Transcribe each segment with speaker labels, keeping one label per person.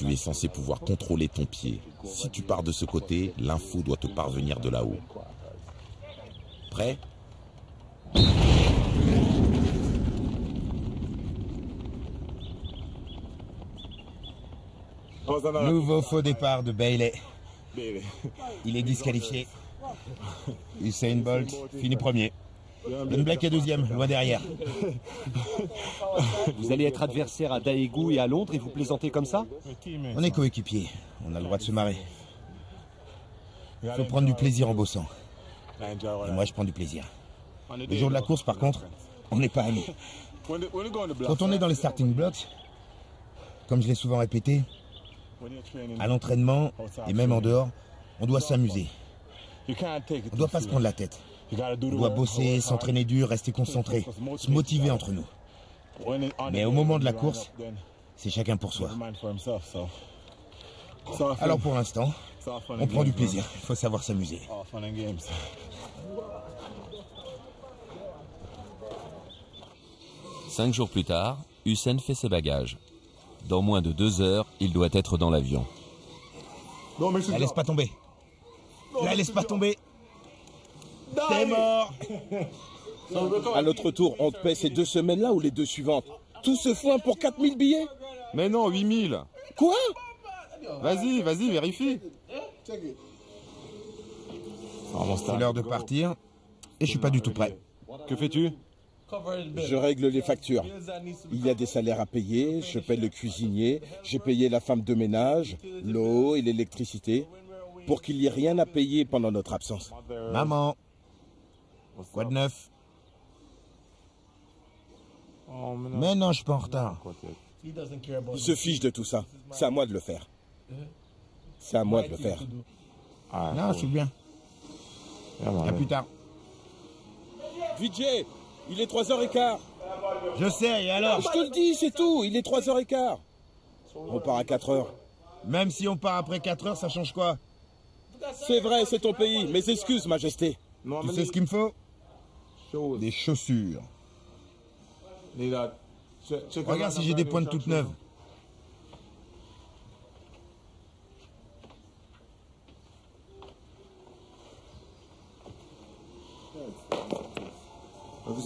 Speaker 1: Tu es censé pouvoir contrôler ton pied. Si tu pars de ce côté, l'info doit te parvenir de là-haut. Prêt?
Speaker 2: Nouveau faux départ de Bailey. Il est disqualifié. Usain Bolt finit premier. Ben Black est deuxième, loin derrière.
Speaker 3: Vous allez être adversaire à Daegu et à Londres et vous plaisantez comme ça?
Speaker 2: On est coéquipiers, on a le droit de se marrer. Il faut prendre du plaisir en bossant. Et moi je prends du plaisir. Le jour de la course par contre, on n'est pas amis. Quand on est dans les starting blocks, comme je l'ai souvent répété, à l'entraînement et même en dehors, on doit s'amuser. On ne doit pas se prendre la tête. On doit bosser, s'entraîner dur, rester concentré, se motiver entre nous. Mais au moment de la course, c'est chacun pour soi. Alors pour l'instant, on prend du plaisir. Il faut savoir s'amuser.
Speaker 4: 5 jours plus tard, Usain fait ses bagages. Dans moins de 2 heures, il doit être dans l'avion.
Speaker 2: La laisse pas tomber. La laisse pas tomber. T'es mort.
Speaker 5: À notre tour, on te paie ces 2 semaines-là ou les 2 suivantes? Tout ce foin pour 4000 billets?
Speaker 6: Mais non, 8000.
Speaker 5: Quoi?
Speaker 6: Vas-y, vérifie.
Speaker 2: C'est l'heure de partir et je suis pas du tout prêt.
Speaker 6: Que fais-tu?
Speaker 5: Je règle les factures. Il y a des salaires à payer, je paye le cuisinier, j'ai payé la femme de ménage, l'eau et l'électricité, pour qu'il n'y ait rien à payer pendant notre absence.
Speaker 2: Maman, quoi de neuf? Mais non, je suis pas en retard.
Speaker 5: Il se fiche de tout ça. C'est à moi de le faire. C'est à moi de le faire.
Speaker 2: Non, je suis bien. À plus tard.
Speaker 5: Vijay, il est 3h15.
Speaker 2: Je sais, et alors?
Speaker 5: Je te le dis, c'est tout. Il est 3h15. On part à 4h.
Speaker 2: Même si on part après 4 heures, ça change quoi?
Speaker 5: C'est vrai, c'est ton pays. Mes excuses, Majesté.
Speaker 2: Tu sais ce qu'il me faut? Des chaussures. Regarde si j'ai des pointes toutes neuves.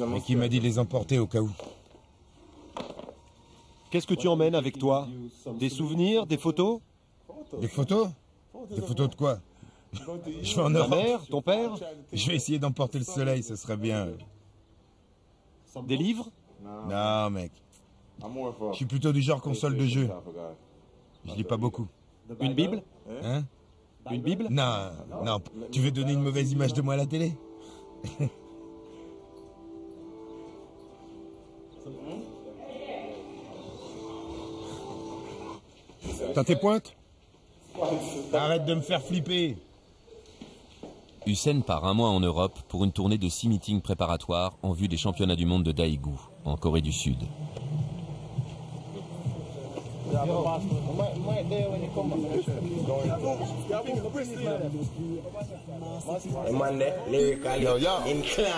Speaker 2: Mais qui m'a dit de les emporter au cas où?
Speaker 3: Qu'est-ce que tu emmènes avec toi? Des souvenirs, des photos?
Speaker 2: Des photos? Des photos de quoi? Je vais en
Speaker 3: Ta
Speaker 2: Europe.
Speaker 3: mère, ton père?
Speaker 2: Je vais essayer d'emporter le soleil, ce serait bien.
Speaker 3: Des livres?
Speaker 2: Non, mec. Je suis plutôt du genre console de jeu. Je lis pas beaucoup.
Speaker 3: Une Bible?
Speaker 2: Hein?
Speaker 3: Une Bible?
Speaker 2: Non, non. Tu veux donner une mauvaise image de moi à la télé? T'as tes pointes? Arrête de me faire flipper.
Speaker 4: Usain part un mois en Europe pour une tournée de 6 meetings préparatoires en vue des championnats du monde de Daegu, en Corée du Sud.
Speaker 7: Yo,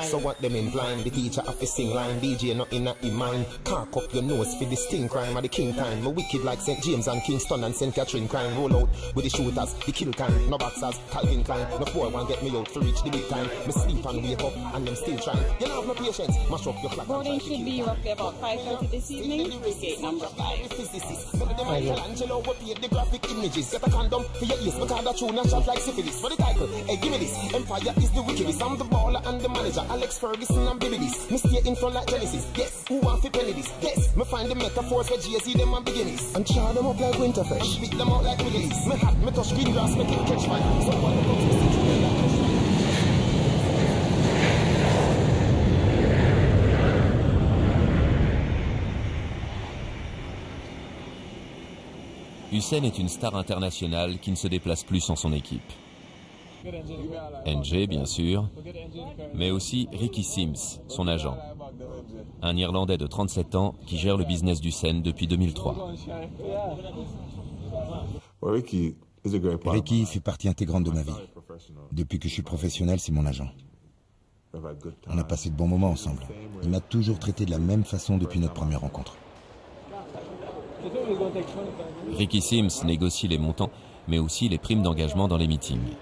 Speaker 7: so what them implying? The teacher have to sing line, DJ not in a mind. Cock up your nose for the sting crime of the king time. Me wicked like St. James and Kingston and St. Catherine crime. Roll out with the shooters, the kill kind. No boxers, Calvin Klein. No 4-1 get me out to reach the big time. Me sleep and wake up and them still trying. You know have no patience, mash up your clock.
Speaker 8: Boarding should be roughly about 5:30 this evening. Gate number 5.
Speaker 7: Angelo will paint the graphic images. Get a condom for your ears because that tune and shot like syphilis. For the title, hey, give me this. Empire is the wickedest. I'm the baller and the manager. Alex Ferguson and Billy this. Me stay in front like Genesis. Yes, who want to penny this? Yes, me find the metaphors for GSE them and beginnings. And char them up like Winterfell. And spit them out like Middle East. Me hat, me touch green grass, me can catch fire. So what the fuck is this?
Speaker 4: Usain est une star internationale qui ne se déplace plus sans son équipe. NG, bien sûr, mais aussi Ricky Sims, son agent. Un Irlandais de 37 ans qui gère le business d'Usain depuis 2003.
Speaker 2: Ricky fait partie intégrante de ma vie. Depuis que je suis professionnel, c'est mon agent. On a passé de bons moments ensemble. Il m'a toujours traité de la même façon depuis notre première rencontre.
Speaker 4: Ricky Sims négocie les montants, mais aussi les primes d'engagement dans les meetings.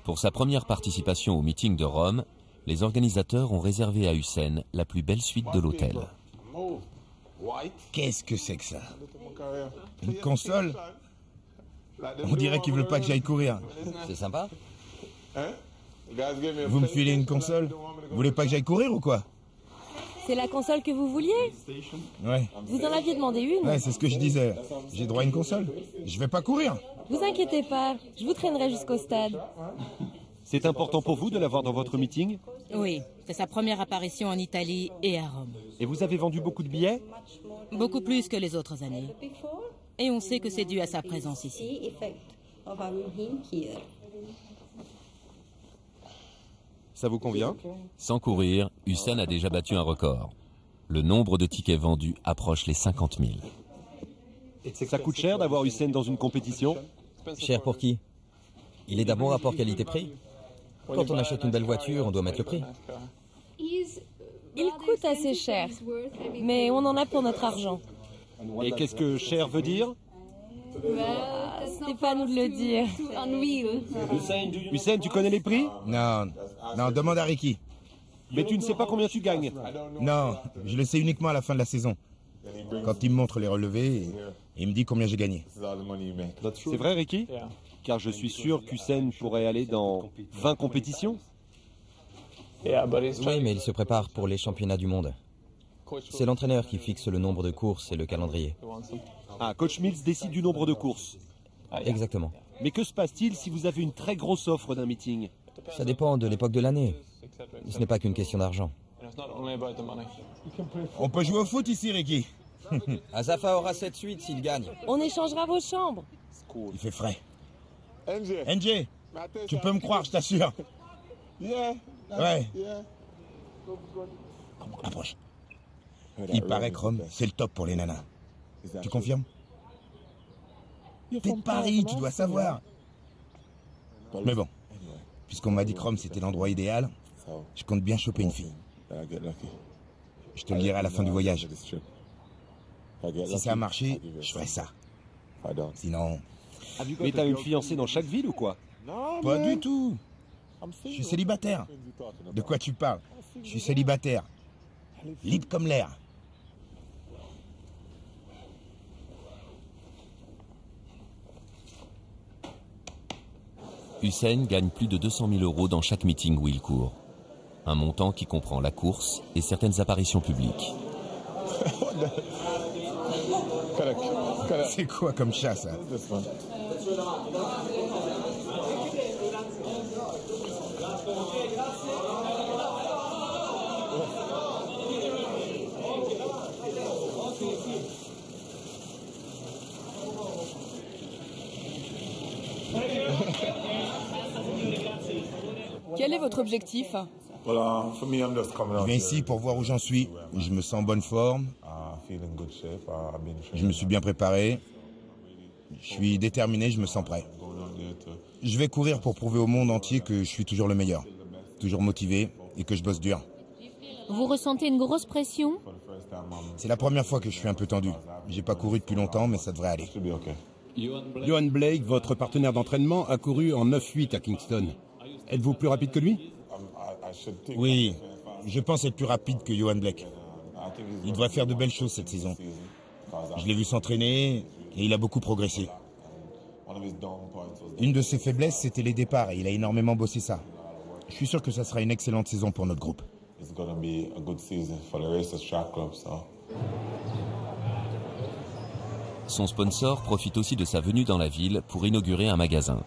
Speaker 4: Pour sa première participation au meeting de Rome, les organisateurs ont réservé à Hussein la plus belle suite de l'hôtel.
Speaker 2: Qu'est-ce que c'est que ça? Une console? On dirait qu'il veut pas que j'aille courir.
Speaker 9: C'est sympa.
Speaker 2: Vous me filez une console? Vous voulez pas que j'aille courir ou quoi?
Speaker 10: C'est la console que vous vouliez?
Speaker 2: Ouais.
Speaker 10: Vous en aviez demandé une?
Speaker 2: Ouais, c'est ce que je disais. J'ai droit à une console. Je vais pas courir.
Speaker 10: Vous inquiétez pas, je vous traînerai jusqu'au stade.
Speaker 3: C'est important pour vous de l'avoir dans votre meeting?
Speaker 11: Oui, c'est sa première apparition en Italie et à Rome.
Speaker 3: Et vous avez vendu beaucoup de billets?
Speaker 11: Beaucoup plus que les autres années. Et on sait que c'est dû à sa présence ici.
Speaker 3: Ça vous convient?
Speaker 4: Sans courir, Hussein a déjà battu un record. Le nombre de tickets vendus approche les 50 000.
Speaker 3: Ça coûte cher d'avoir Hussein dans une compétition?
Speaker 9: Cher pour qui? Il est d'un bon rapport qualité-prix. Quand on achète une belle voiture, on doit mettre le prix.
Speaker 10: Il coûte assez cher, mais on en a pour notre argent.
Speaker 3: Et qu'est-ce que cher veut dire?
Speaker 10: C'est pas à nous de le dire.
Speaker 3: Hussein, tu connais les prix?
Speaker 2: Non, demande à Ricky.
Speaker 3: Mais tu ne sais pas combien tu gagnes?
Speaker 2: Non, je le sais uniquement à la fin de la saison. Quand il me montre les relevés, et il me dit combien j'ai gagné.
Speaker 3: C'est vrai, Ricky? Car je suis sûr qu'Hussein pourrait aller dans 20 compétitions.
Speaker 9: Oui, mais il se prépare pour les championnats du monde. C'est l'entraîneur qui fixe le nombre de courses et le calendrier.
Speaker 3: Ah, Coach Mills décide du nombre de courses.
Speaker 9: Exactement.
Speaker 3: Mais que se passe-t-il si vous avez une très grosse offre d'un meeting?
Speaker 9: Ça dépend de l'époque de l'année. Ce n'est pas qu'une question d'argent.
Speaker 2: On peut jouer au foot ici, Ricky.
Speaker 9: Azafa aura 7-8 s'il gagne.
Speaker 10: On échangera vos chambres.
Speaker 2: Il fait frais. NJ, tu peux me croire, je t'assure. Ouais. Approche. Il paraît que Rome, c'est le top pour les nanas. Tu confirmes? T'es de Paris, tu dois savoir. Mais bon, puisqu'on m'a dit que Rome c'était l'endroit idéal, je compte bien choper une fille. Je te le dirai à la fin du voyage. Si ça a marché, je ferai ça. Sinon...
Speaker 3: Mais t'as une fiancée dans chaque ville ou quoi?
Speaker 2: Pas du tout. Je suis célibataire. De quoi tu parles? Je suis célibataire. Libre comme l'air.
Speaker 4: Hussein gagne plus de 200 000 € dans chaque meeting où il court. Un montant qui comprend la course et certaines apparitions publiques.
Speaker 2: C'est quoi comme chat, ça?
Speaker 10: Quel est votre objectif?
Speaker 2: Je viens ici pour voir où j'en suis. Je me sens en bonne forme. Je me suis bien préparé. Je suis déterminé, je me sens prêt. Je vais courir pour prouver au monde entier que je suis toujours le meilleur. Toujours motivé et que je bosse dur.
Speaker 12: Vous ressentez une grosse pression?
Speaker 2: C'est la première fois que je suis un peu tendu. J'ai pas couru depuis longtemps, mais ça devrait aller.
Speaker 13: Johan Blake, votre partenaire d'entraînement, a couru en 9-8 à Kingston. Êtes-vous plus rapide que lui?
Speaker 2: Oui, je pense être plus rapide que Johan Blake. Il devrait faire de belles choses cette saison. Je l'ai vu s'entraîner et il a beaucoup progressé. Une de ses faiblesses, c'était les départs et il a énormément bossé ça. Je suis sûr que ça sera une excellente saison pour notre groupe.
Speaker 4: Son sponsor profite aussi de sa venue dans la ville pour inaugurer un magasin.